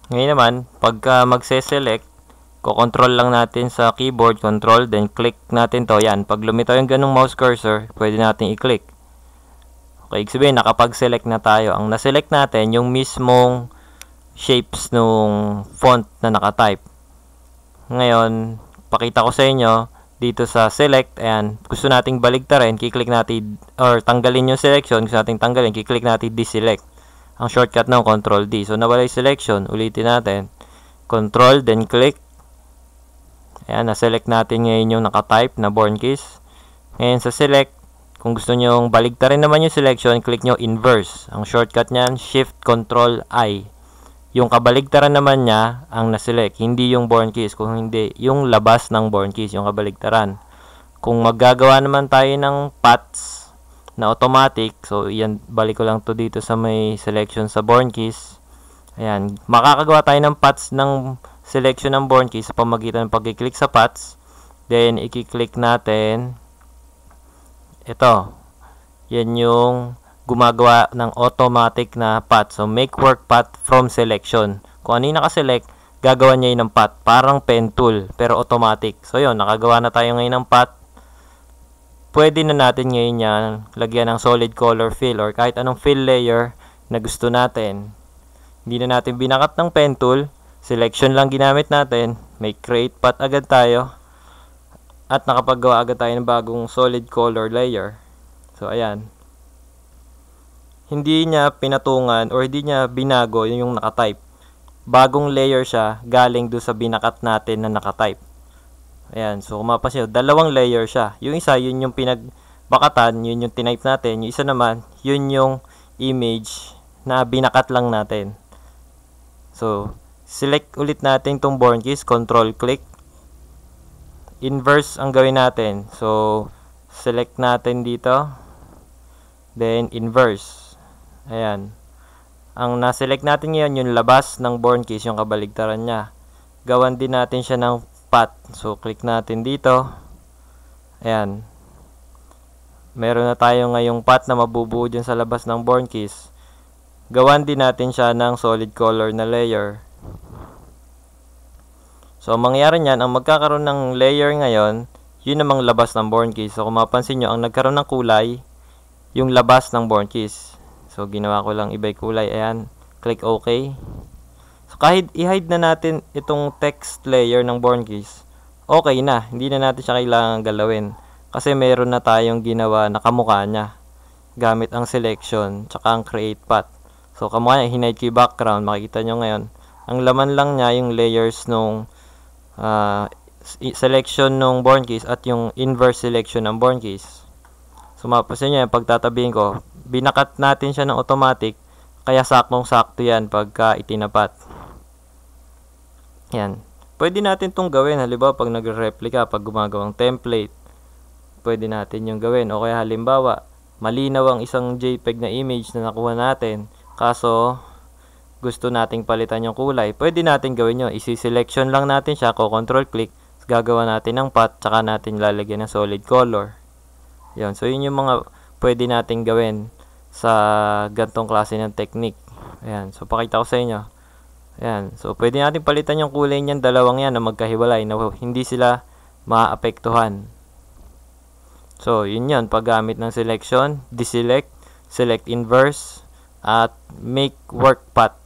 Ngayon naman, pagka magse-select, ko-control lang natin sa keyboard, control, then click natin to. Yan, pag lumitaw yung ganung mouse cursor, pwede natin i-click. Okay, sabihin, nakapag-select na tayo. Ang na-select natin, yung mismong shapes nung font na nakatype. Ngayon, pakita ko sa inyo, dito sa select, ayan, gusto nating baligtarin, kiklik natin, or tanggalin yung selection, gusto nating tanggalin, kiklik natin deselect. Ang shortcut ng control D. So, nawala yung selection, ulitin natin. Control, then click. Ayan, na-select natin ngayon yung nakatype na born keys. Ngayon sa select, kung gusto nyo baligtarin naman yung selection, click nyo inverse. Ang shortcut nyan, shift, control, I. Yung kabaligtaran naman niya, ang na-select. Hindi yung born keys. Kung hindi, yung labas ng born keys, yung kabaligtaran. Kung maggagawa naman tayo ng paths na automatic, so yan, balik ko lang to dito sa may selection sa born keys. Ayan, makakagawa tayo ng paths ng selection ng born keys sa pamagitan ng pag-click sa paths. Then, i-click natin ito. Yan yung gumagawa ng automatic na path. So, make work path from selection. Kung ano yung nakaselect, gagawa niya yun ng path. Parang pen tool, pero automatic. So, yun, nakagawa na tayo ngayon ng path. Pwede na natin ngayon yan lagyan ng solid color fill or kahit anong fill layer na gusto natin. Hindi na natin binakat ng pen tool. Selection lang ginamit natin. May create path agad tayo. At nakapagawa agad tayo ng bagong solid color layer. So, ayan. Hindi niya pinatungan or hindi niya binago yung nakatype. Bagong layer siya galing doon sa binakat natin na nakatype. Ayan. So, kung mapapansin nyo, dalawang layer siya. Yung isa, yun yung pinagbakatan, yun yung tinype natin. Yung isa naman, yun yung image na binakat lang natin. So, select ulit natin itong born keys, control click. Inverse ang gawin natin. So, select natin dito. Then, inverse. Ayan. Ang na-select natin ngayon, yung labas ng born keys, yung kabaligtaran niya. Gawan din natin siya ng path. So, click natin dito. Ayan. Meron na tayo ngayong path na mabubuo dyan sa labas ng born keys. Gawan din natin siya ng solid color na layer. So, ang mangyayari niyan, ang magkakaroon ng layer ngayon, yun namang labas ng born keys. So, kung mapansin nyo, ang nagkaroon ng kulay, yung labas ng born keys. So, ginawa ko lang iba'y kulay. Ayan, click OK. So, kahit i-hide na natin itong text layer ng born keys, okay na. Hindi na natin siya kailangan galawin. Kasi meron na tayong ginawa na kamukha niya. Gamit ang selection, tsaka ang create path. So, kamukha niya, hinide ko yung background. Makikita nyo ngayon. Ang laman lang niya, yung layers nung selection ng born keys at yung inverse selection ng born keys. So, mapapansin nyo yan, pagtatabihin ko, binakat natin siya ng automatic, kaya saktong-sakto yan pagka itinapat. Yan. Pwede natin itong gawin, halimbawa pag nagre-replica, pag gumagawang template, pwede natin yung gawin. O kaya halimbawa, malinaw ang isang JPEG na image na nakuha natin, kaso gusto nating palitan yung kulay, pwede natin gawin yun. Isi-selection lang natin siya, control click, gagawa natin ng path, tsaka natin lalagyan ng solid color. Yan. So, yun yung mga pwede natin gawin sa gantong klase ng technique. Ayan. So, pakita ko sa inyo. Ayan. So, pwede natin palitan yung kulay niyan, dalawang yan na magkahiwalay, na hindi sila maapektuhan. So, yun yun. Paggamit ng selection, deselect, select inverse, at make work path.